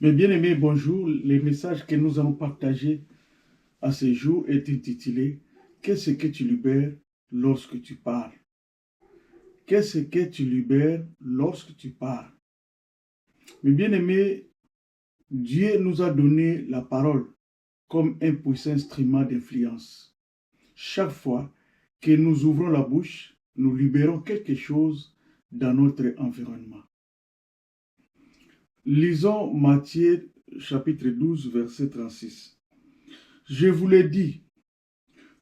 Mes bien-aimés, bonjour. Le message que nous allons partager à ce jour est intitulé Qu'est-ce que tu libères lorsque tu parles? Qu'est-ce que tu libères lorsque tu parles? Mes bien-aimés, Dieu nous a donné la parole comme un puissant instrument d'influence. Chaque fois que nous ouvrons la bouche, nous libérons quelque chose dans notre environnement. Lisons Matthieu chapitre 12, verset 36. Je vous l'ai dit,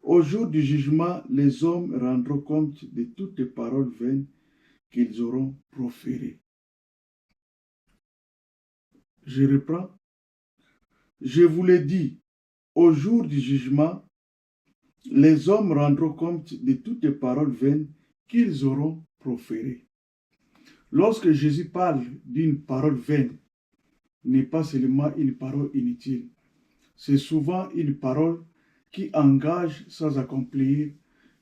au jour du jugement, les hommes rendront compte de toutes les paroles vaines qu'ils auront proférées. Je reprends. Je vous l'ai dit, au jour du jugement, les hommes rendront compte de toutes les paroles vaines qu'ils auront proférées. Lorsque Jésus parle d'une parole vaine, n'est pas seulement une parole inutile. C'est souvent une parole qui engage sans accomplir,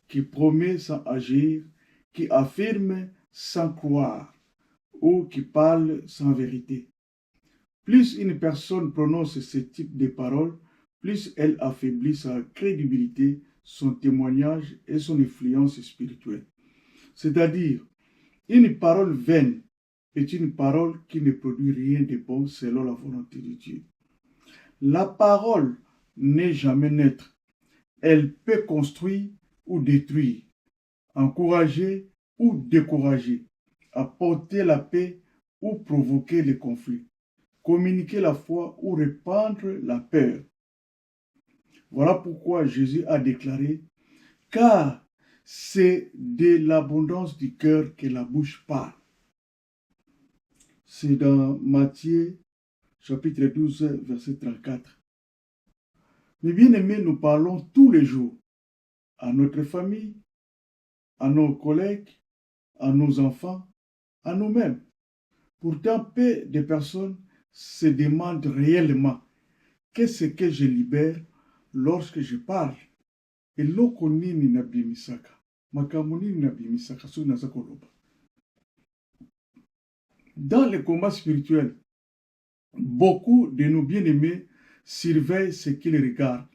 qui promet sans agir, qui affirme sans croire ou qui parle sans vérité. Plus une personne prononce ce type de paroles, plus elle affaiblit sa crédibilité, son témoignage et son influence spirituelle. C'est-à-dire, une parole vaine est une parole qui ne produit rien de bon selon la volonté de Dieu. La parole n'est jamais neutre. Elle peut construire ou détruire, encourager ou décourager, apporter la paix ou provoquer les conflits, communiquer la foi ou répandre la peur. Voilà pourquoi Jésus a déclaré, car c'est de l'abondance du cœur que la bouche parle. C'est dans Matthieu chapitre 12, verset 34. Mais bien aimés, nous parlons tous les jours à notre famille, à nos collègues, à nos enfants, à nous-mêmes. Pourtant, peu de personnes se demandent réellement qu'est-ce que je libère lorsque je parle. Et l'okonini na bimisaka, makamunini na bimisaka, sunazakoloba. Dans le combat spirituel, beaucoup de nos bien-aimés surveillent ce qu'ils regardent,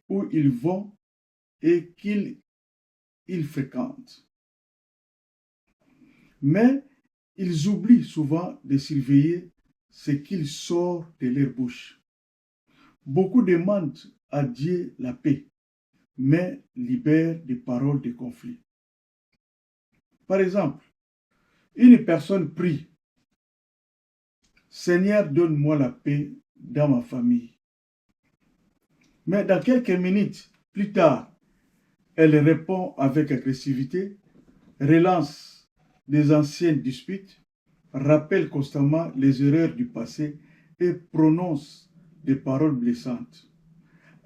où ils vont et qu'ils fréquentent. Mais ils oublient souvent de surveiller ce qu'il sort de leur bouche. Beaucoup demandent à Dieu la paix, mais libèrent des paroles de conflit. Par exemple, une personne prie, Seigneur, donne-moi la paix dans ma famille. Mais dans quelques minutes plus tard, elle répond avec agressivité, relance des anciennes disputes, rappelle constamment les erreurs du passé et prononce des paroles blessantes.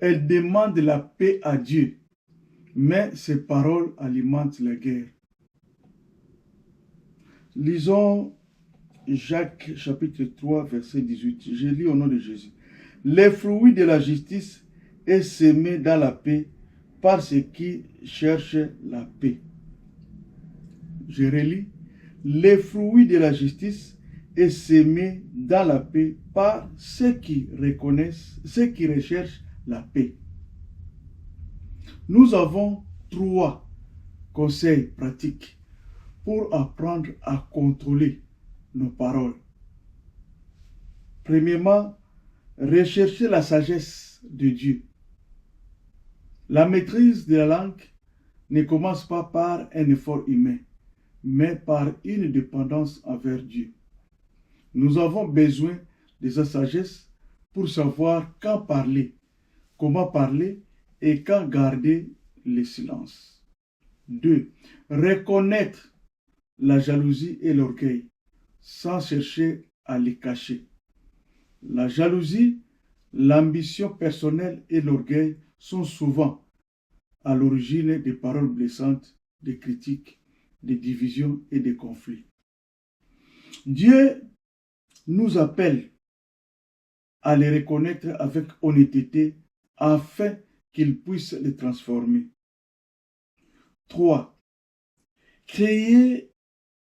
Elle demande la paix à Dieu, mais ces paroles alimentent la guerre. Lisons Jacques chapitre 3, verset 18. Je lis au nom de Jésus. Les fruits de la justice est semé dans la paix par ceux qui cherchent la paix. Je relis. Les fruits de la justice est semé dans la paix par ceux qui reconnaissent, ceux qui recherchent la paix. Nous avons 3 conseils pratiques pour apprendre à contrôler nos paroles. Premièrement, rechercher la sagesse de Dieu. La maîtrise de la langue ne commence pas par un effort humain, mais par une dépendance envers Dieu. Nous avons besoin de sa sagesse pour savoir quand parler, comment parler et quand garder le silence. 2. Reconnaître la jalousie et l'orgueil sans chercher à les cacher. La jalousie, l'ambition personnelle et l'orgueil sont souvent à l'origine des paroles blessantes, des critiques, des divisions et des conflits. Dieu nous appelle à les reconnaître avec honnêteté afin qu'il puisse les transformer. 3. Créer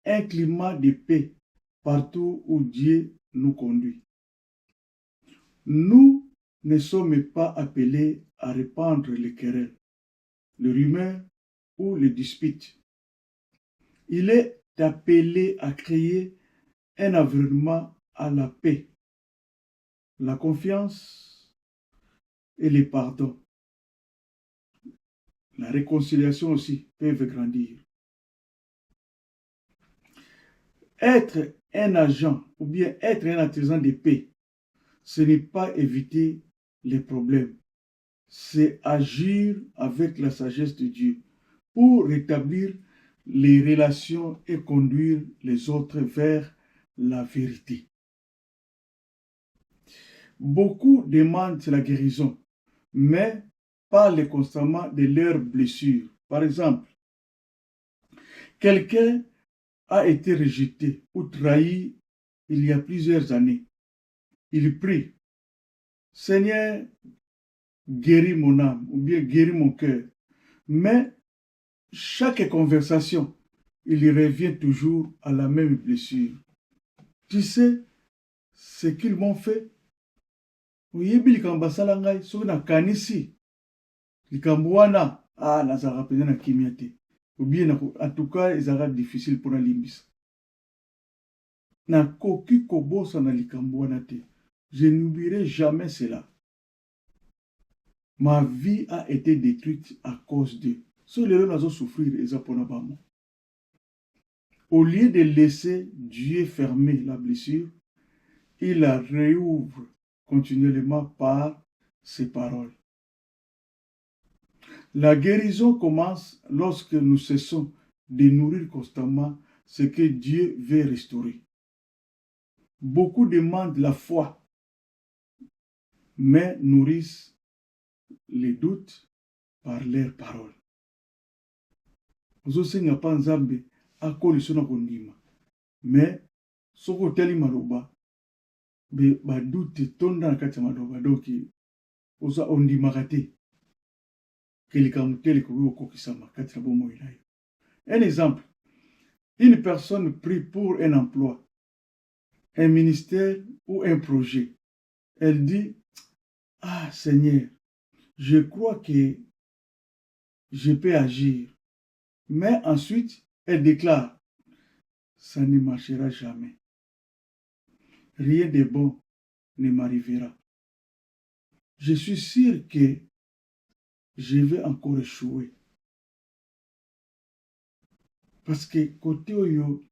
un climat de paix partout où Dieu nous conduit. Nous ne sommes pas appelés à répandre les querelles, les rumeurs ou les disputes. Il est appelé à créer un environnement à la paix, la confiance et le pardon. La réconciliation aussi peuvent grandir. Être un agent ou bien être un artisan de paix, ce n'est pas éviter les problèmes, c'est agir avec la sagesse de Dieu pour rétablir les relations et conduire les autres vers la vérité. Beaucoup demandent la guérison, mais parlent constamment de leurs blessures. Par exemple, quelqu'un a été rejeté ou trahi il y a plusieurs années. Il prie, Seigneur, guéris mon âme ou bien guéris mon cœur. Mais chaque conversation, il revient toujours à la même blessure. Tu sais ce qu'ils m'ont fait? Oyebi likambo basala ngai soki nakanisi likambo wana nazalaka penza na kimia te. Ou bien en tout cas ezalaka difficile mpona limbisa. Nakoki kobosana likambo wana te. Je n'oublierai jamais cela. Ma vie a été détruite à cause d'eux. So lelo nazo souffrir eza mpona bango. Au lieu de laisser Dieu fermer la blessure, il la réouvre continuellement par ses paroles. La guérison commence lorsque nous cessons de nourrir constamment ce que Dieu veut restaurer. Beaucoup demandent la foi, mais nourrissent les doutes par leurs paroles. Ozosenga pa Nzambe akolisa na kondima, mais soki otali maloba badute tonda na kati ya maloba doki oza ondimaka te ke likambo te likoki kokokisama kati na bomoi na yo. Un exemple, une personne prie pour un emploi, un ministère ou un projet. Elle dit, Seigneur, je crois que je peux agir. Mais ensuite, elle déclare, ça ne marchera jamais. Rien de bon ne m'arrivera. Je suis sûr que je vais encore échouer. Parce que côté oyo,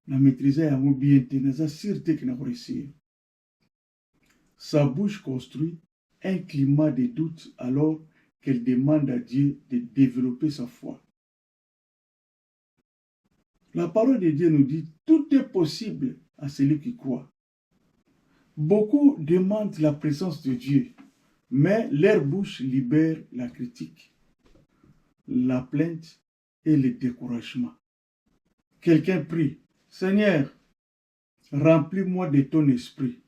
na maîtriser yango bien te, naza sûreté que na réussir. Sa bouche construit un climat de doute alors qu'elle demande à Dieu de développer sa foi. La parole de Dieu nous dit, tout est possible à celui qui croit. Beaucoup demandent la présence de Dieu, mais leur bouche libère la critique, la plainte et le découragement. Quelqu'un prie, Seigneur, remplis-moi de ton esprit.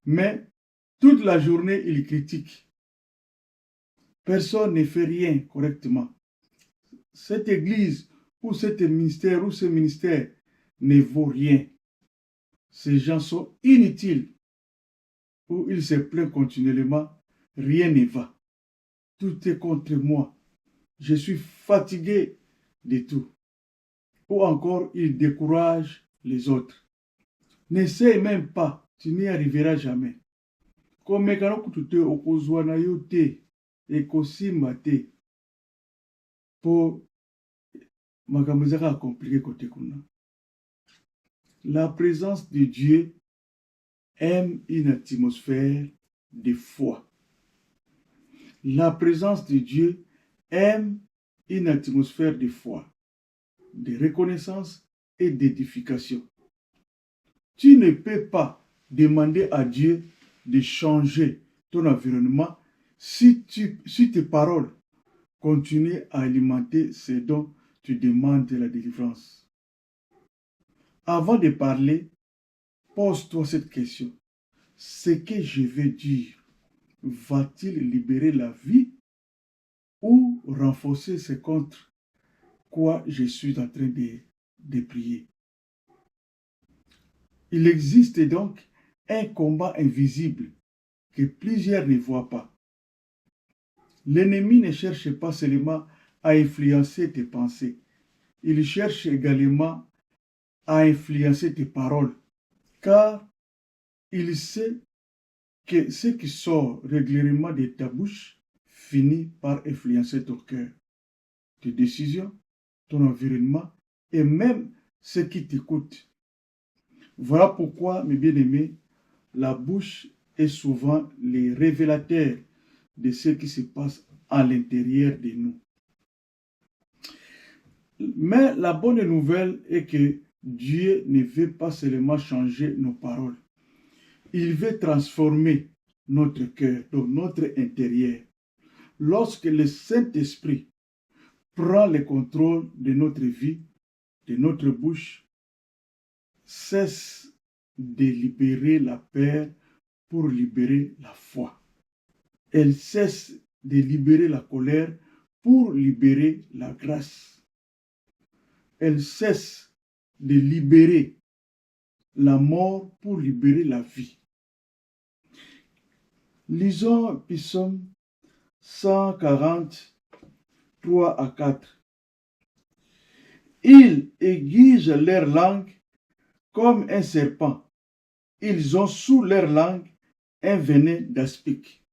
Mais toute la journée, il critique. Personne ne fait rien correctement. Cette église ou cet ministère ou ce ministère ne vaut rien. Ces gens sont inutiles. Ou ils se plaignent continuellement, rien ne va. Tout est contre moi. Je suis fatigué de tout. Ou encore, ils découragent les autres. N'essaye même pas, tu n'y arriveras jamais. Comme te okozwana yo te, ekosimba te, pour makambo compliqué côté kuna. La présence de Dieu aime une atmosphère de foi. La présence de Dieu aime une atmosphère de foi, de reconnaissance et d'édification. Tu ne peux pas demander à Dieu de changer ton environnement si tes paroles continuent à alimenter ce dont tu demandes la délivrance. Avant de parler, pose-toi cette question. Ce que je vais dire va-t-il libérer la vie ou renforcer ce contre quoi je suis en train de prier? Il existe donc un combat invisible que plusieurs ne voient pas. L'ennemi ne cherche pas seulement à influencer tes pensées, il cherche également à influencer tes paroles, car il sait que ce qui sort régulièrement de ta bouche finit par influencer ton cœur, tes décisions, ton environnement et même ceux qui t'écoutent. Voilà pourquoi, mes bien-aimés, la bouche est souvent le révélateur de ce qui se passe à l'intérieur de nous. Mais la bonne nouvelle est que Dieu ne veut pas seulement changer nos paroles. Il veut transformer notre cœur, donc notre intérieur. Lorsque le Saint-Esprit prend le contrôle de notre vie, de notre bouche, cesse de libérer la peur pour libérer la foi. Elle cesse de libérer la colère pour libérer la grâce. Elle cesse de libérer la mort pour libérer la vie. Lisons Psaume 140, 3 à 4. Ils aiguisent leur langue comme un serpent. Ils ont sous leur langue un venin d'aspic.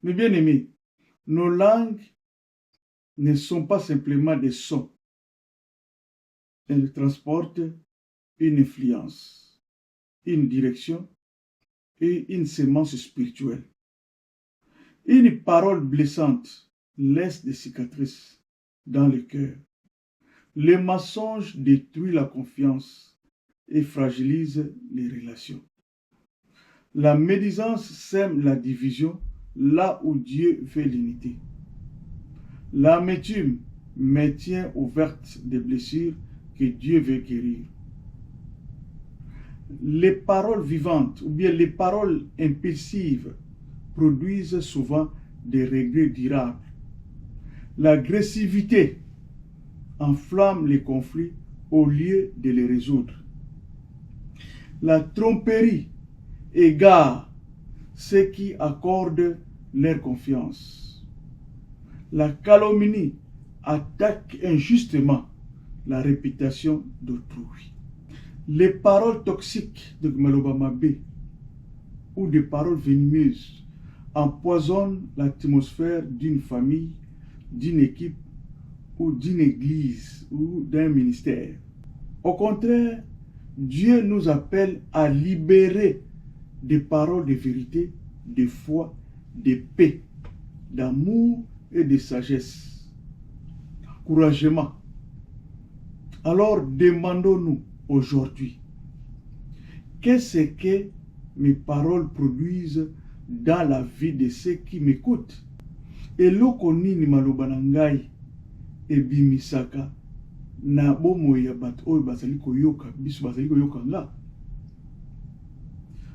Mes bien-aimés, nos langues ne sont pas simplement des sons. Elles transportent une influence, une direction et une sémence spirituelle. Une parole blessante laisse des cicatrices dans le cœur. Le mensonge détruit la confiance et fragilise les relations. La médisance sème la division là où Dieu veut l'unité. L'amertume maintient ouvertes des blessures que Dieu veut guérir. Les paroles vivantes ou bien les paroles impulsives produisent souvent des regrets durables. L'agressivité enflamme les conflits au lieu de les résoudre. La tromperie égare ceux qui accordent leur confiance. La calomnie attaque injustement la réputation d'autrui. Les paroles toxiques de Malobamabe ou des paroles venimeuses empoisonnent l'atmosphère d'une famille, d'une équipe ou d'une église ou d'un ministère. Au contraire, Dieu nous appelle à libérer des paroles de vérité, de foi, de paix, d'amour et de sagesse, d'encouragement. Alors demandons-nous aujourd'hui, qu'est-ce que mes paroles produisent dans la vie de ceux qui m'écoutent? Eloko nini maloba na ngai ebimisaka na bomoi ya bato oyo bazali koyoka biso bazali koyoka nga?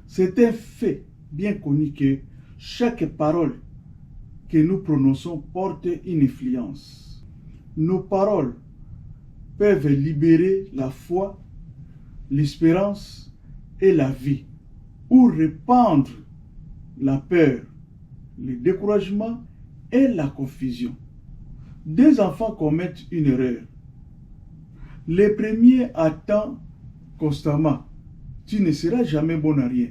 C'est un fait bien connu que chaque parole que nous prononçons porte une influence. Nos paroles peuvent libérer la foi, l'espérance et la vie, ou répandre la peur, le découragement et la confusion. Deux enfants commettent une erreur. Le premier attend constamment. Tu ne seras jamais bon à rien.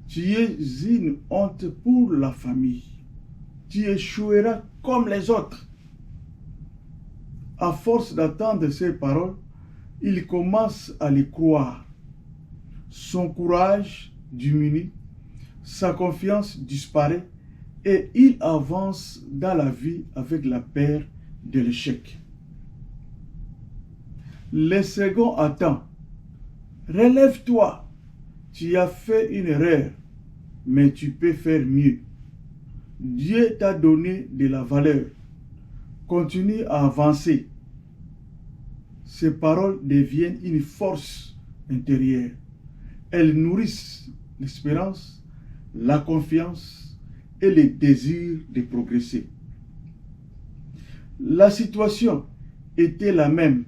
Tu es une honte pour la famille. Tu échoueras comme les autres. À force d'attendre ces paroles, il commence à les croire. Son courage diminue, sa confiance disparaît et il avance dans la vie avec la peur de l'échec. Le second attend. Relève-toi. Tu as fait une erreur, mais tu peux faire mieux. Dieu t'a donné de la valeur. Continue à avancer. Ces paroles deviennent une force intérieure. Elles nourrissent l'espérance, la confiance et le désir de progresser. La situation était la même.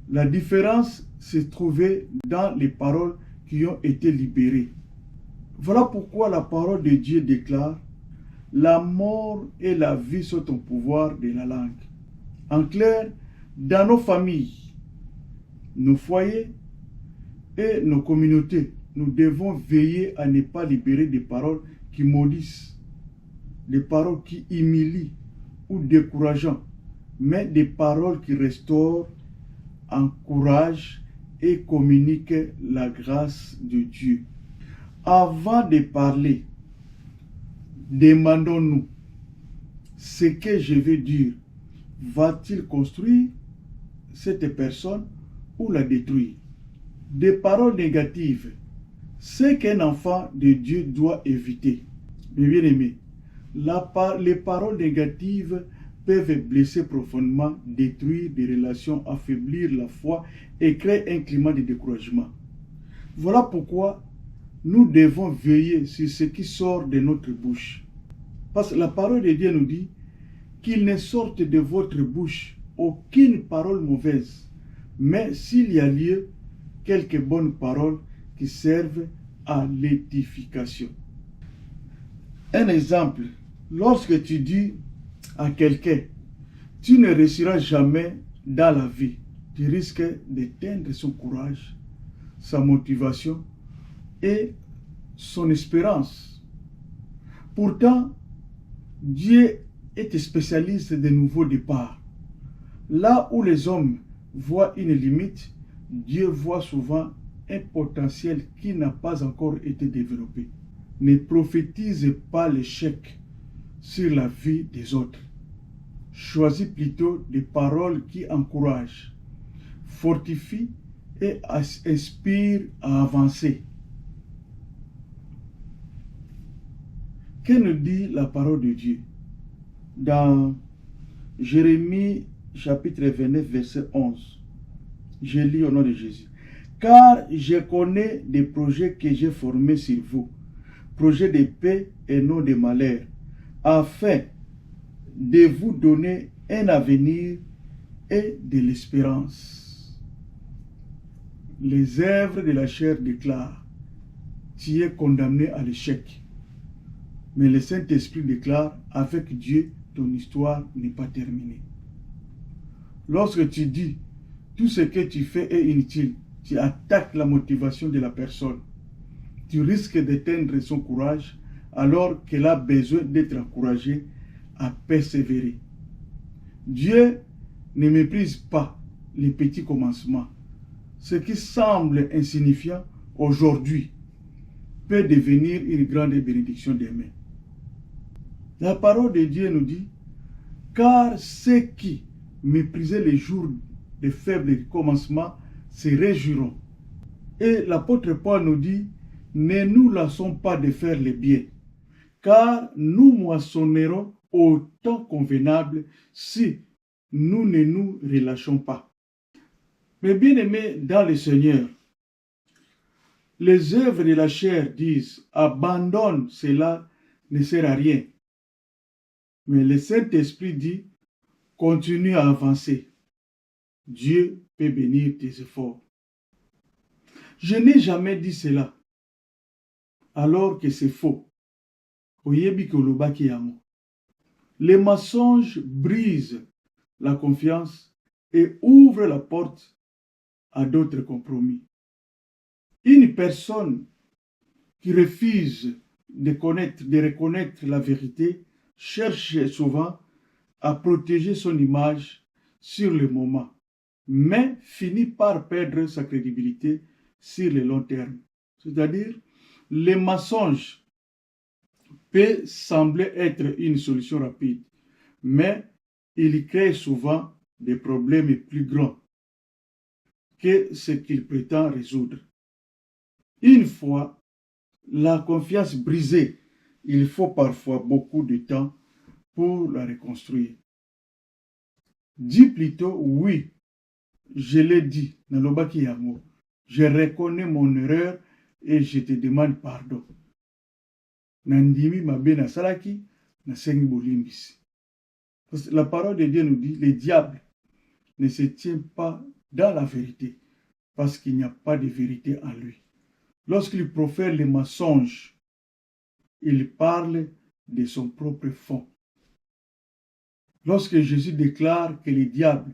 La différence se trouvait dans les paroles qui ont été libérées. Voilà pourquoi la parole de Dieu déclare: la mort et la vie sont au pouvoir de la langue. En clair, dans nos familles, nos foyers et nos communautés, nous devons veiller à ne pas libérer des paroles qui maudissent, des paroles qui humilient ou décourageantes, mais des paroles qui restaurent, encouragent et communiquent la grâce de Dieu. Avant de parler, demandons-nous: ce que je veux dire va-t-il construire cette personne ou la détruire? Des paroles négatives, c'est qu'un enfant de Dieu doit éviter. Mes bien-aimés, les paroles négatives peuvent blesser profondément, détruire des relations, affaiblir la foi et créer un climat de découragement. Voilà pourquoi nous devons veiller sur ce qui sort de notre bouche. Parce que la parole de Dieu nous dit qu'il ne sorte de votre bouche aucune parole mauvaise, mais s'il y a lieu, quelques bonnes paroles qui servent à l'édification. Un exemple, lorsque tu dis à quelqu'un: tu ne réussiras jamais dans la vie, tu risques d'éteindre son courage, sa motivation et son espérance. Pourtant, Dieu est spécialiste des nouveaux départs. Là où les hommes voient une limite, Dieu voit souvent un potentiel qui n'a pas encore été développé. Ne prophétise pas l'échec sur la vie des autres. Choisis plutôt des paroles qui encouragent, fortifient et inspirent à avancer. Que nous dit la parole de Dieu? Dans Jérémie chapitre 29, verset 11, je lis au nom de Jésus: car je connais des projets que j'ai formés sur vous, projets de paix et non de malheur, afin de vous donner un avenir et de l'espérance. Les œuvres de la chair déclarent: tu es condamné à l'échec. Mais le Saint-Esprit déclare: avec Dieu, ton histoire n'est pas terminée. Lorsque tu dis tout ce que tu fais est inutile, tu attaques la motivation de la personne. Tu risques d'éteindre son courage alors qu'elle a besoin d'être encouragée à persévérer. Dieu ne méprise pas les petits commencements. Ce qui semble insignifiant aujourd'hui peut devenir une grande bénédiction demain. La parole de Dieu nous dit: car ceux qui méprisaient les jours de faibles commencements se réjouiront. Et l'apôtre Paul nous dit: ne nous lassons pas de faire le bien, car nous moissonnerons au temps convenable si nous ne nous relâchons pas. Mes bien-aimés dans le Seigneur, les œuvres de la chair disent: abandonne, cela ne sert à rien. Mais le Saint-Esprit dit: continue à avancer. Dieu peut bénir tes efforts. Je n'ai jamais dit cela, alors que c'est faux. Les mensonges brisent la confiance et ouvrent la porte à d'autres compromis. Une personne qui refuse de reconnaître la vérité cherche souvent à protéger son image sur le moment, mais finit par perdre sa crédibilité sur le long terme. C'est-à-dire, les mensonges peut sembler être une solution rapide, mais il crée souvent des problèmes plus grands que ce qu'il prétend résoudre. Une fois la confiance brisée, il faut parfois beaucoup de temps pour la reconstruire. Dis plutôt: oui, je l'ai dit, je reconnais mon erreur et je te demande pardon. Nandimi mabena salaki na sengi bolimbisi. Parce que la parole de Dieu nous dit: le diable ne se tient pas dans la vérité, parce qu'il n'y a pas de vérité en lui. Lorsqu'il profère les mensonges, il parle de son propre fond. Lorsque Jésus déclare que le diable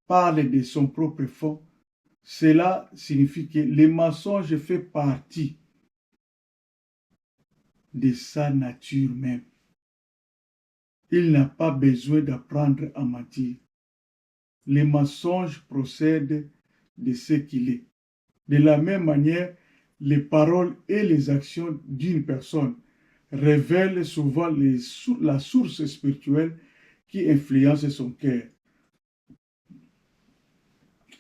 parle de son propre fond, cela signifie que le mensonge fait partie de sa nature même. Il n'a pas besoin d'apprendre à mentir. Le mensonge procède de ce qu'il est. De la même manière, les paroles et les actions d'une personne révèlent souvent la source spirituelle qui influence son cœur.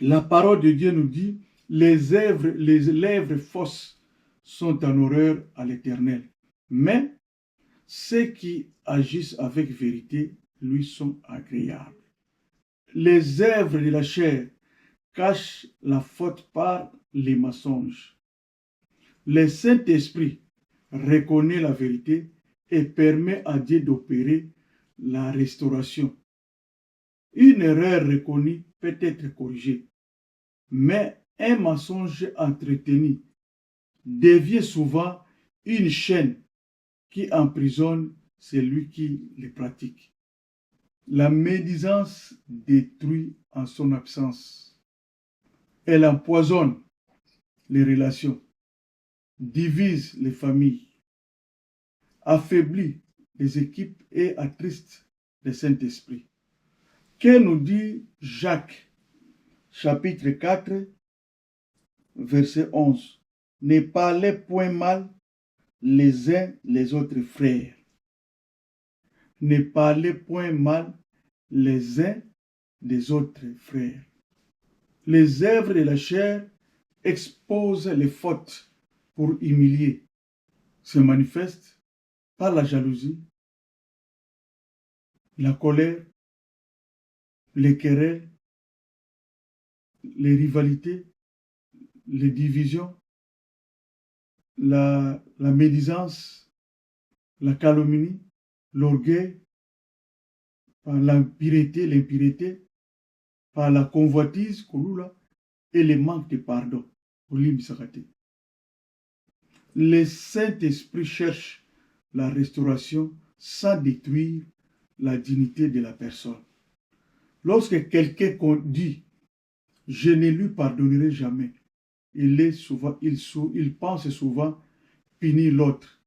La parole de Dieu nous dit, les lèvres fausses sont en horreur à l'Éternel, mais ceux qui agissent avec vérité lui sont agréables. Les œuvres de la chair cachent la faute par les mensonges. Le Saint-Esprit reconnaît la vérité et permet à Dieu d'opérer la restauration. Une erreur reconnue peut être corrigée, mais un mensonge entretenu devient souvent une chaîne qui emprisonne celui qui le pratique. La médisance détruit en son absence. Elle empoisonne les relations, divise les familles, affaiblit les équipes et attriste le Saint-Esprit. Que nous dit Jacques, chapitre 4, verset 11? Ne parlez point mal les uns les autres frères. Ne parlez point mal les uns des autres frères. Les œuvres de la chair exposent les fautes pour humilier, se manifestent par la jalousie, la colère, les querelles, les rivalités, les divisions, la médisance, la calomnie, l'orgueil, par l'impureté, par la convoitise, et le manque de pardon. Le Saint-Esprit cherche la restauration sans détruire la dignité de la personne. Lorsque quelqu'un dit « je ne lui pardonnerai jamais », il pense souvent punir l'autre.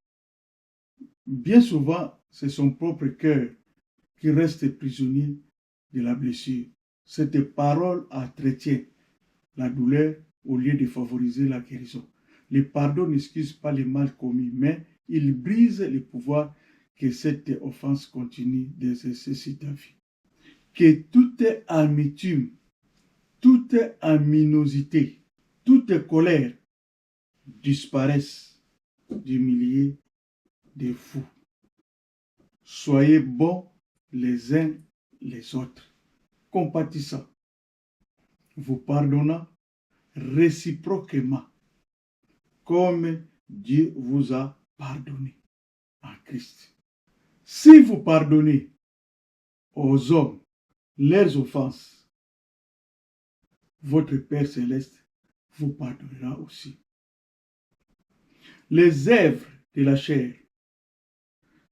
Bien souvent, c'est son propre cœur qui reste prisonnier de la blessure. Cette parole entretient la douleur au lieu de favoriser la guérison. Le pardon n'excuse pas le mal commis, mais il brise le pouvoir que cette offense continue d'exercer sur ta vie. Que toute amertume, toute aminosité, toute colère disparaissent du milieu de vous. Soyez bons les uns les autres, compatissants, vous pardonnant réciproquement, comme Dieu vous a pardonné en Christ. Si vous pardonnez aux hommes leurs offenses, votre Père céleste vous pardonnera aussi. Les œuvres de la chair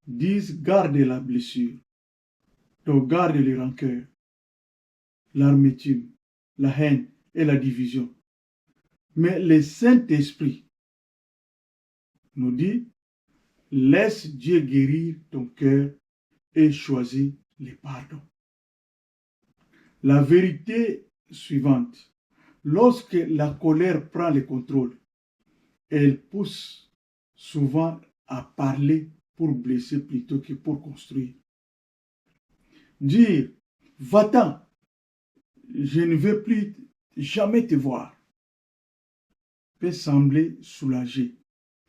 disent garde la blessure, donc garde les rancœurs, l'amertume, la haine et la division. Mais le Saint-Esprit nous dit, laisse Dieu guérir ton cœur et choisis le pardon. La vérité suivante, lorsque la colère prend le contrôle, elle pousse souvent à parler pour blesser plutôt que pour construire. Dire, va-t'en, je ne veux plus jamais te voir, peut sembler soulager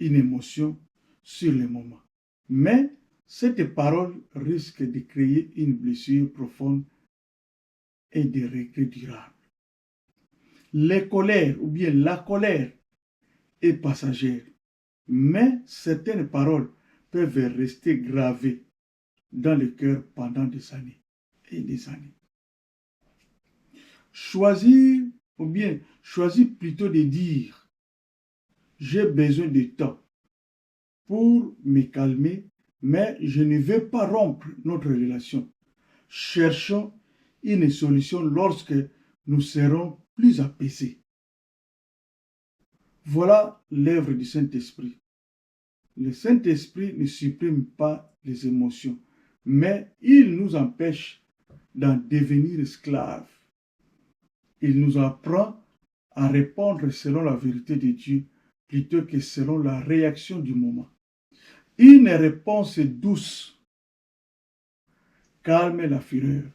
une émotion sur le moment. Mais cette parole risque de créer une blessure profonde et des regrets durables. Les colères ou bien la colère est passagère, mais certaines paroles peuvent rester gravées dans le cœur pendant des années et des années. Choisir plutôt de dire j'ai besoin de temps pour me calmer, mais je ne veux pas rompre notre relation. Cherchons une solution lorsque nous serons plus apaisés. Voilà l'œuvre du Saint-Esprit. Le Saint-Esprit ne supprime pas les émotions, mais il nous empêche d'en devenir esclaves. Il nous apprend à répondre selon la vérité de Dieu plutôt que selon la réaction du moment. Une réponse douce calme la fureur,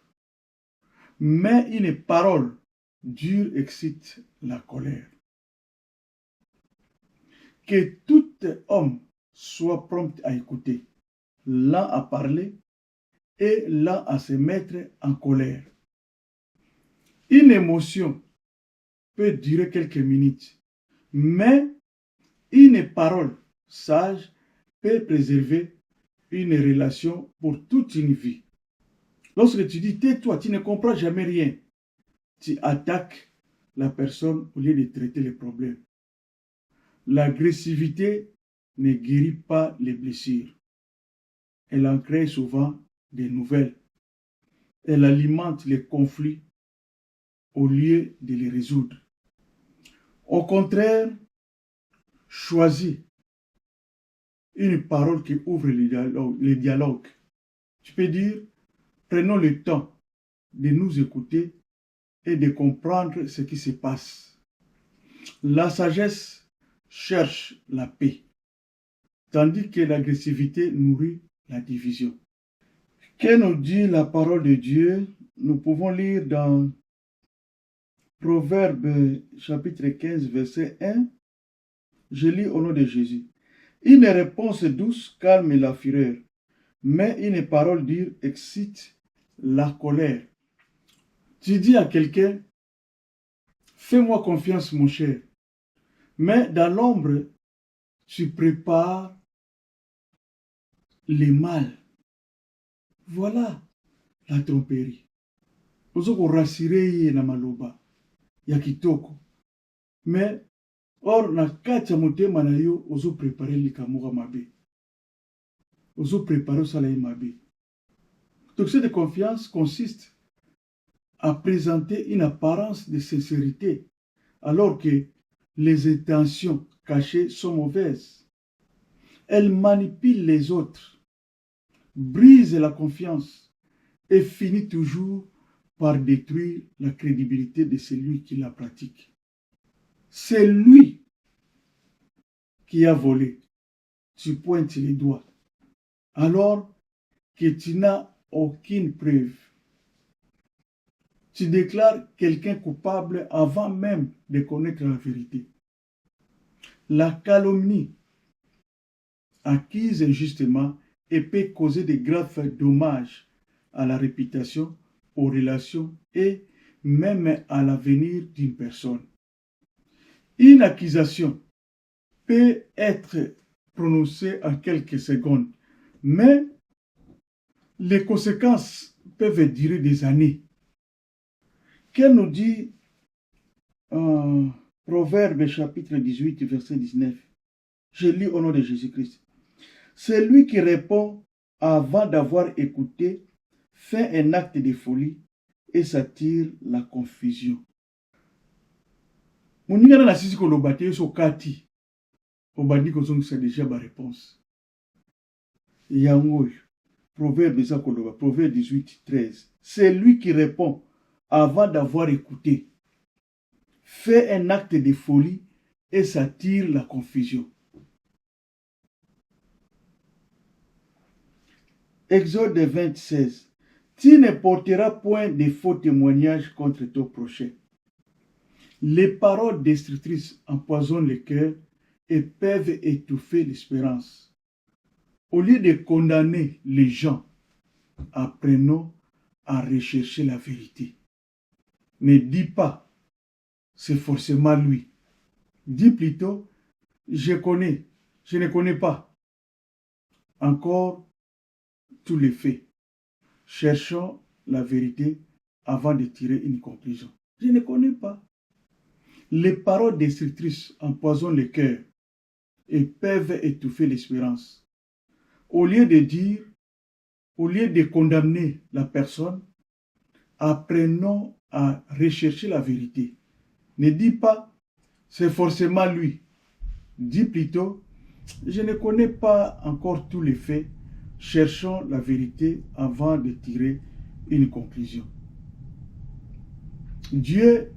mais une parole dure excite la colère. Que tout homme soit prompt à écouter, lent à parler et lent à se mettre en colère. Une émotion peut durer quelques minutes, mais une parole sage peut préserver une relation pour toute une vie. Lorsque tu dis tais-toi, tu ne comprends jamais rien, tu attaques la personne au lieu de traiter les problèmes. L'agressivité ne guérit pas les blessures. Elle en crée souvent des nouvelles. Elle alimente les conflits au lieu de les résoudre. Au contraire, choisis une parole qui ouvre le dialogue. Tu peux dire, prenons le temps de nous écouter et de comprendre ce qui se passe. La sagesse cherche la paix, tandis que l'agressivité nourrit la division. Que nous dit la parole de Dieu? Nous pouvons lire dans Proverbe chapitre 15, verset 1. Je lis au nom de Jésus. Une réponse douce calme la fureur, mais une parole dure excite la colère. Tu dis à quelqu'un, fais-moi confiance mon cher, mais dans l'ombre, tu prépares le mal. Voilà la tromperie. Ozoko rassuré na maloba ya kitoko. Mais or na kati ya motema na yo ozo préparer likamoka mabe. Ozo préparer osala ye mabe. Donc cette confiance consiste à présenter une apparence de sincérité alors que les intentions cachées sont mauvaises. Elle manipule les autres, brise la confiance et finit toujours par détruire la crédibilité de celui qui la pratique. C'est lui qui a volé. Tu pointes les doigts alors que tu n'as aucune preuve. Tu déclares quelqu'un coupable avant même de connaître la vérité. La calomnie acquise injustement et peut causer de graves dommages à la réputation, aux relations et même à l'avenir d'une personne. Une accusation peut être prononcée en quelques secondes, mais les conséquences peuvent durer des années. Qu'elle nous dit en Proverbe chapitre 18, verset 19. Je lis au nom de Jésus-Christ. Celui qui répond avant d'avoir écouté fait un acte de folie et s'attire la confusion. Moninga na sisi koloba te so kati. Obandi kozongisa déjà ba réponse. Yango Proverbe ça koloba, Proverbe 18, 13. Celui qui répond avant d'avoir écouté fait un acte de folie et s'attire la confusion. Exode 26. Tu ne porteras point de faux témoignages contre ton prochain. Les paroles destructrices empoisonnent le cœur et peuvent étouffer l'espérance. Au lieu de condamner les gens, apprenons à rechercher la vérité. Ne dis pas, c'est forcément lui. Dis plutôt, je connais, je ne connais pas. Encore tous les faits. Cherchons la vérité avant de tirer une conclusion. Je ne connais pas. Les paroles destructrices empoisonnent le cœur et peuvent étouffer l'espérance. Au lieu de condamner la personne, apprenons à rechercher la vérité. Ne dis pas, c'est forcément lui. Dis plutôt, je ne connais pas encore tous les faits. Cherchons la vérité avant de tirer une conclusion. Dieu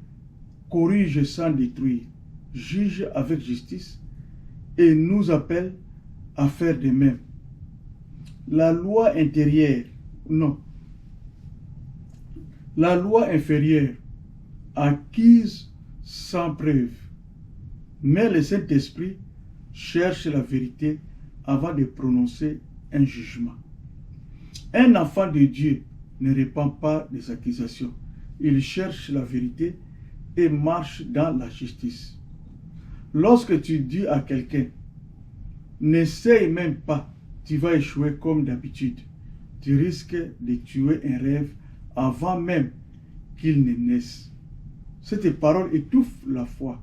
corrige sans détruire, juge avec justice et nous appelle à faire de même. La loi inférieure, acquise sans preuve. Mais le Saint-Esprit cherche la vérité avant de prononcer un jugement. Un enfant de Dieu ne répand pas des accusations. Il cherche la vérité et marche dans la justice. Lorsque tu dis à quelqu'un, n'essaye même pas, tu vas échouer comme d'habitude. Tu risques de tuer un rêve avant même qu'il ne naisse. Cette parole étouffe la foi,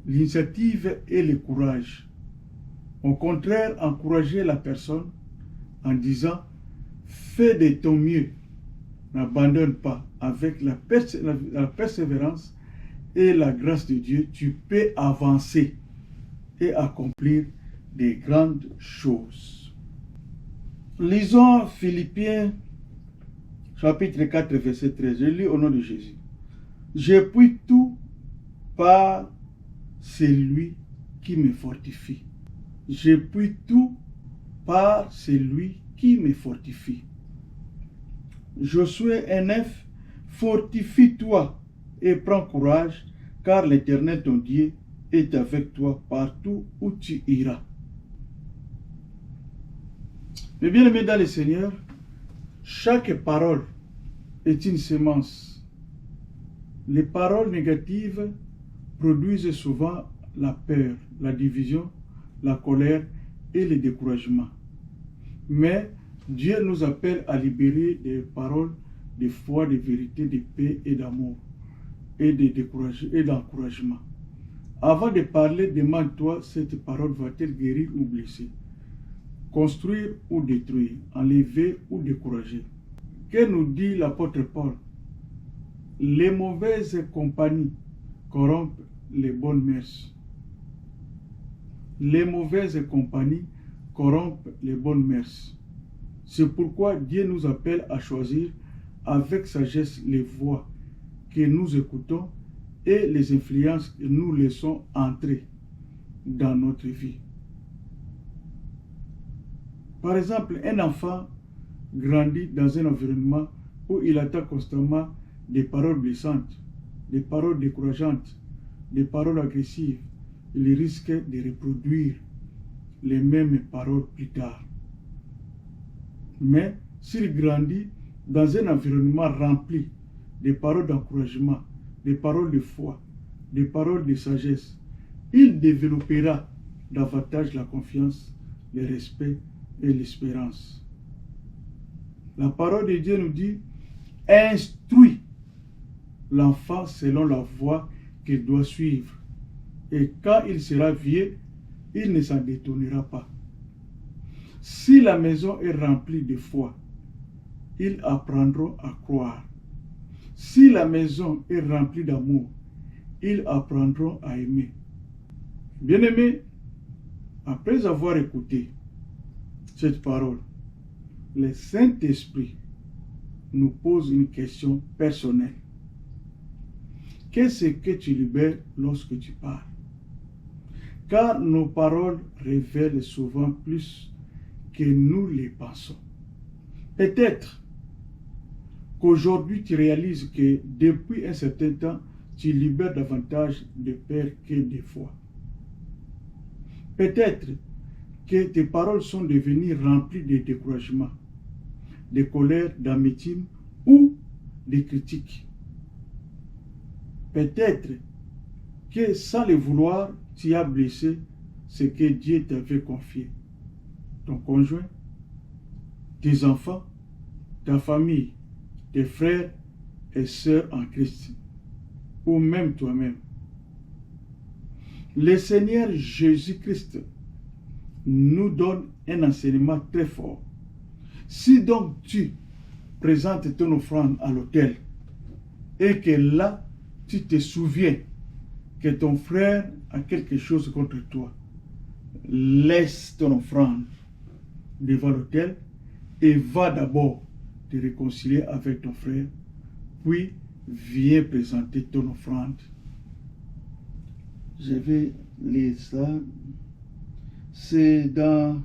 l'initiative et le courage. Au contraire, encourager la personne en disant « Fais de ton mieux, n'abandonne pas. Avec la persévérance et la grâce de Dieu, tu peux avancer et accomplir des grandes choses. » Lisons Philippiens chapitre 4, verset 13. Je lis au nom de Jésus. « Je puis tout par celui qui me fortifie. » Je puis tout par celui qui me fortifie. Josué 1:9, fortifie-toi et prends courage, car l'Éternel ton Dieu est avec toi partout où tu iras. Mes bien-aimés dans le Seigneur, chaque parole est une semence. Les paroles négatives produisent souvent la peur, la division, la colère et le découragement. Mais Dieu nous appelle à libérer des paroles de foi, de vérité, de paix et d'amour et d'encouragement. Avant de parler, demande-toi, cette parole va-t-elle guérir ou blesser, construire ou détruire, enlever ou décourager? Que nous dit l'apôtre Paul? Les mauvaises compagnies corrompent les bonnes mœurs. Les mauvaises compagnies corrompent les bonnes mœurs. C'est pourquoi Dieu nous appelle à choisir avec sagesse les voix que nous écoutons et les influences que nous laissons entrer dans notre vie. Par exemple, un enfant grandit dans un environnement où il attend constamment des paroles blessantes, des paroles décourageantes, des paroles agressives. Il risque de reproduire les mêmes paroles plus tard. Mais s'il grandit dans un environnement rempli de paroles d'encouragement, des paroles de foi, des paroles de sagesse, il développera davantage la confiance, le respect et l'espérance. La parole de Dieu nous dit, instruis l'enfant selon la voie qu'il doit suivre. Et quand il sera vieux, il ne s'en détournera pas. Si la maison est remplie de foi, ils apprendront à croire. Si la maison est remplie d'amour, ils apprendront à aimer. Bien-aimés, après avoir écouté cette parole, le Saint-Esprit nous pose une question personnelle. Qu'est-ce que tu libères lorsque tu parles? Car nos paroles révèlent souvent plus que nous les pensons. Peut-être qu'aujourd'hui tu réalises que depuis un certain temps, tu libères davantage de peur que de foi. Peut-être que tes paroles sont devenues remplies de découragement, de colère, d'amertume ou de critiques. Peut-être que sans le vouloir, tu as blessé ce que Dieu t'avait confié. Ton conjoint, tes enfants, ta famille, tes frères et sœurs en Christ, ou même toi-même. Le Seigneur Jésus-Christ nous donne un enseignement très fort. Si donc tu présentes ton offrande à l'autel et que là, tu te souviens que ton frère a quelque chose contre toi, laisse ton offrande devant l'autel et va d'abord te réconcilier avec ton frère, puis viens présenter ton offrande. Je vais lire ça. C'est dans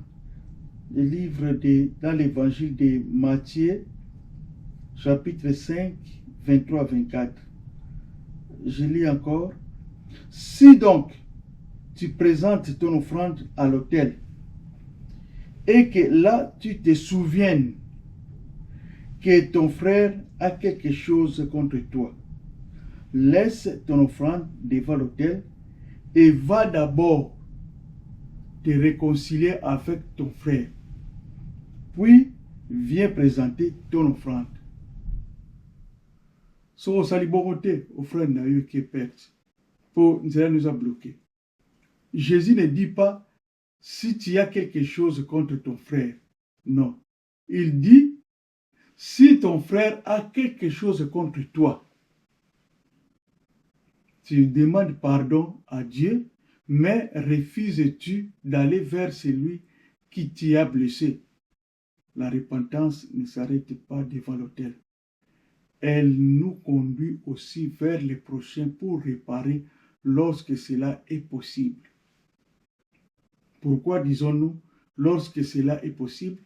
le livre dans l'évangile de Matthieu, chapitre 5, 23-24. Je lis encore. Si donc tu présentes ton offrande à l'autel et que là tu te souviennes que ton frère a quelque chose contre toi, laisse ton offrande devant l'autel et va d'abord te réconcilier avec ton frère. Puis, viens présenter ton offrande. So, au saliboroté, offrande n'a eu que perte. Pour nous a bloqué. Jésus ne dit pas si tu as quelque chose contre ton frère. Non. Il dit si ton frère a quelque chose contre toi. Tu demandes pardon à Dieu, mais refuses-tu d'aller vers celui qui t'y a blessé? La repentance ne s'arrête pas devant l'autel. Elle nous conduit aussi vers les prochains pour réparer lorsque cela est possible. Pourquoi disons-nous lorsque cela est possible?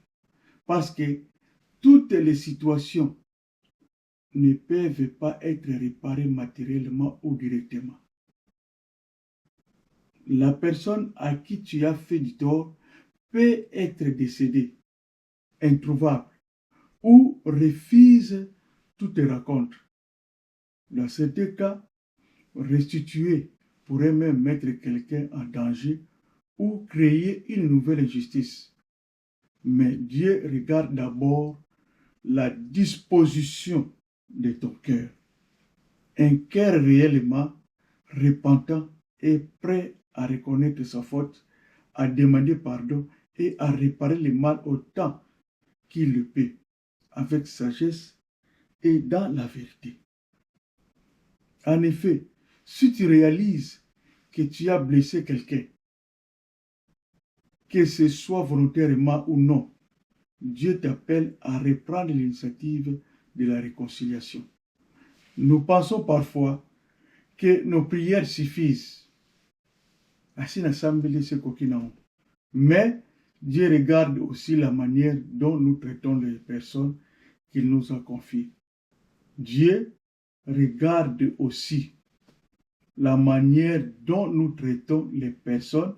Parce que toutes les situations ne peuvent pas être réparées matériellement ou directement. La personne à qui tu as fait du tort peut être décédée, introuvable, ou refuse toute rencontre. Dans ces deux cas, restituer pourrait même mettre quelqu'un en danger ou créer une nouvelle injustice. Mais Dieu regarde d'abord la disposition de ton cœur. Un cœur réellement repentant et prêt à reconnaître sa faute, à demander pardon et à réparer le mal autant qu'il le peut, avec sagesse et dans la vérité. En effet, si tu réalises que tu as blessé quelqu'un, que ce soit volontairement ou non, Dieu t'appelle à reprendre l'initiative de la réconciliation. Nous pensons parfois que nos prières suffisent. Mais Dieu regarde aussi la manière dont nous traitons les personnes qu'il nous a confiées. Dieu regarde aussi la manière dont nous traitons les personnes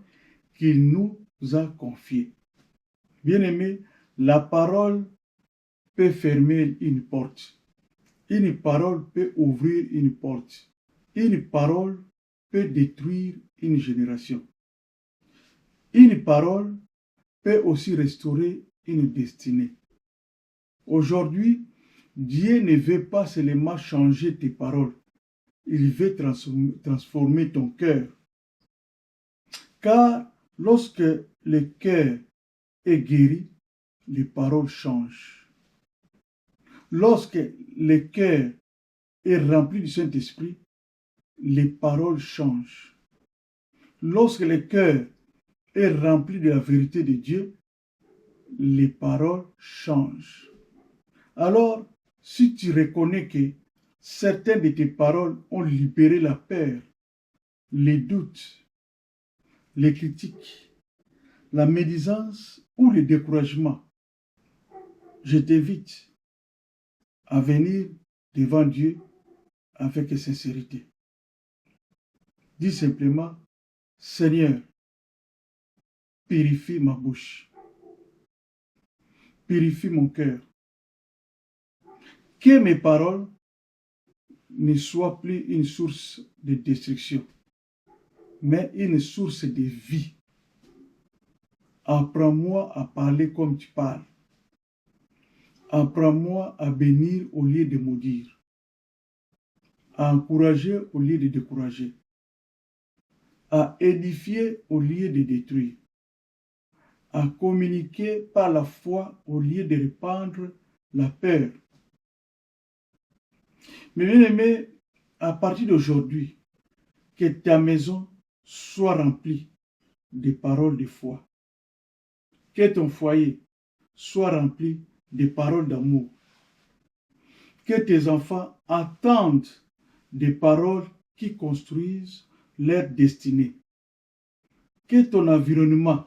qu'il nous a confiées. Bien-aimé, la parole peut fermer une porte. Une parole peut ouvrir une porte. Une parole peut détruire une génération. Une parole peut aussi restaurer une destinée. Aujourd'hui, Dieu ne veut pas seulement changer tes paroles. Il veut transformer ton cœur. Car lorsque le cœur est guéri, les paroles changent. Lorsque le cœur est rempli du Saint-Esprit, les paroles changent. Lorsque le cœur est rempli de la vérité de Dieu, les paroles changent. Alors, si tu reconnais que certaines de tes paroles ont libéré la peur, les doutes, les critiques, la médisance ou le découragement, je t'invite à venir devant Dieu avec sincérité. Dis simplement, Seigneur, purifie ma bouche, purifie mon cœur. Que mes paroles ne soient plus une source de destruction, mais une source de vie. Apprends-moi à parler comme tu parles. Apprends-moi à bénir au lieu de maudire, à encourager au lieu de décourager. à édifier au lieu de détruire, à communiquer par la foi au lieu de répandre la peur. Mes bien-aimés, à partir d'aujourd'hui, que ta maison soit remplie de paroles de foi. Que ton foyer soit rempli de paroles d'amour. Que tes enfants entendent des paroles qui construisent leur destinée. Que ton environnement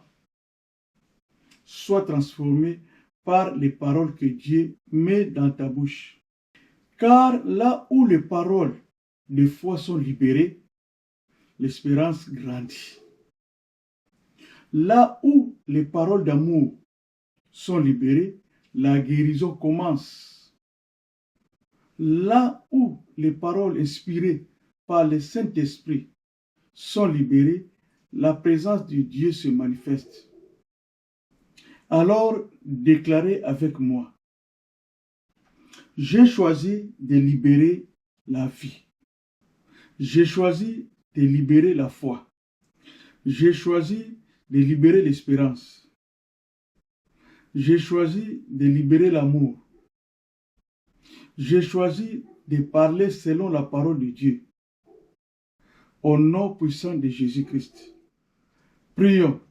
soit transformé par les paroles que Dieu met dans ta bouche. Car là où les paroles de foi sont libérées, l'espérance grandit. Là où les paroles d'amour sont libérées, la guérison commence. Là où les paroles inspirées par le Saint-Esprit sont libérées, la présence de Dieu se manifeste. Alors, déclarez avec moi, j'ai choisi de libérer la vie. J'ai choisi de libérer la foi. J'ai choisi de libérer l'espérance. J'ai choisi de libérer l'amour. J'ai choisi de parler selon la parole de Dieu. Au nom puissant de Jésus-Christ. Prions.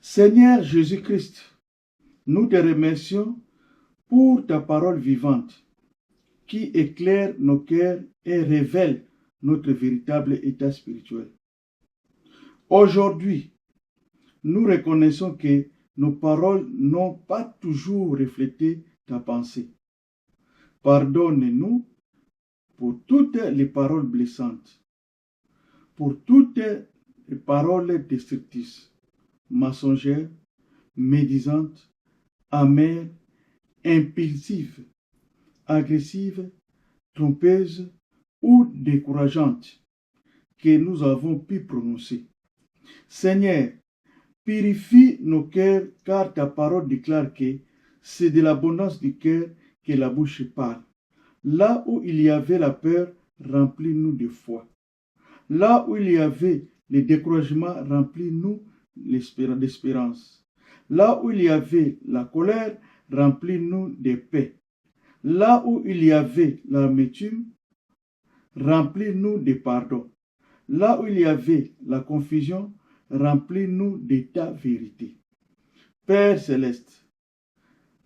Seigneur Jésus-Christ, nous te remercions pour ta parole vivante qui éclaire nos cœurs et révèle notre véritable état spirituel. Aujourd'hui, nous reconnaissons que nos paroles n'ont pas toujours reflété ta pensée. Pardonne-nous pour toutes les paroles blessantes, pour toutes les paroles destructrices, mensongères, médisantes, amères, impulsives, agressives, trompeuses ou décourageantes que nous avons pu prononcer. Seigneur, purifie nos cœurs car ta parole déclare que c'est de l'abondance du cœur que la bouche parle. Là où il y avait la peur, remplis-nous de foi. Là où il y avait le découragement, remplis-nous d'espérance. Là où il y avait la colère, remplis-nous de paix. Là où il y avait l'amertume, remplis-nous de pardon. Là où il y avait la confusion, remplis-nous de ta vérité. Père céleste,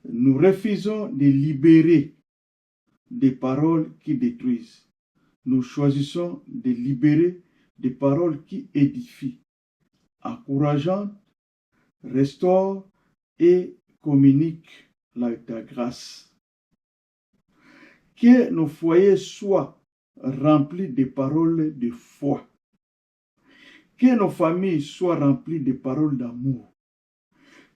nous refusons de libérer des paroles qui détruisent. Nous choisissons de libérer des paroles qui édifient, encourageantes, restaurent et communiquent ta grâce. Que nos foyers soient remplis de paroles de foi. Que nos familles soient remplies de paroles d'amour.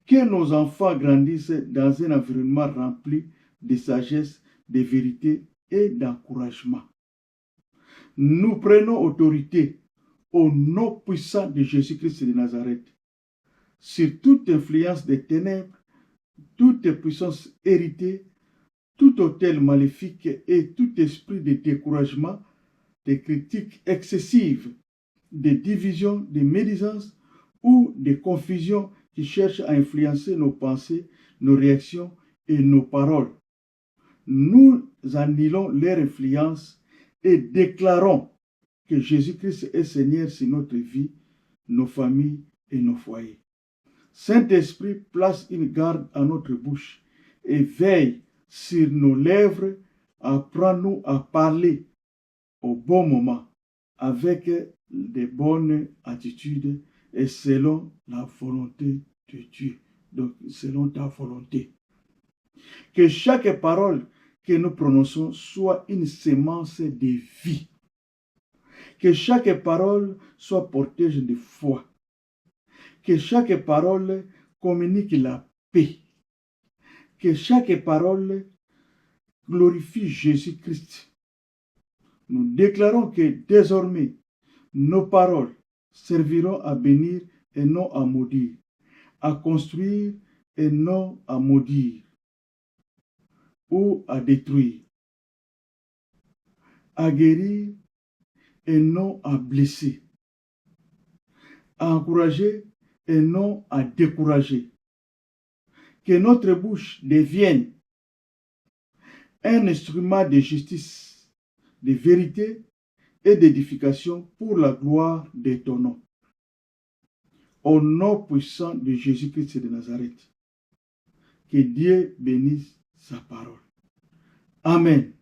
Que nos enfants grandissent dans un environnement rempli de sagesse, de vérité et d'encouragement. Nous prenons autorité au nom puissant de Jésus-Christ de Nazareth sur toute influence des ténèbres, toute puissance héritée, tout autel maléfique et tout esprit de découragement, de critiques excessives, de division, de médisance ou de confusion qui cherchent à influencer nos pensées, nos réactions et nos paroles. Nous annulons leur influence et déclarons que Jésus-Christ est Seigneur sur notre vie, nos familles et nos foyers. Saint-Esprit, place une garde à notre bouche et veille sur nos lèvres, apprends-nous à parler au bon moment, avec de bonnes attitudes et selon la volonté de Dieu. Donc, selon ta volonté. Que chaque parole que nous prononçons soit une sémence de vie. Que chaque parole soit porteuse de foi. Que chaque parole communique la paix. Que chaque parole glorifie Jésus-Christ. Nous déclarons que désormais, nos paroles serviront à bénir et non à maudire, à construire et non à maudire, ou à détruire, à guérir et non à blesser. à encourager et non à décourager. Que notre bouche devienne un instrument de justice, de vérité et d'édification pour la gloire de ton nom. Au nom puissant de Jésus-Christ de Nazareth, que Dieu bénisse sa parole. Amen.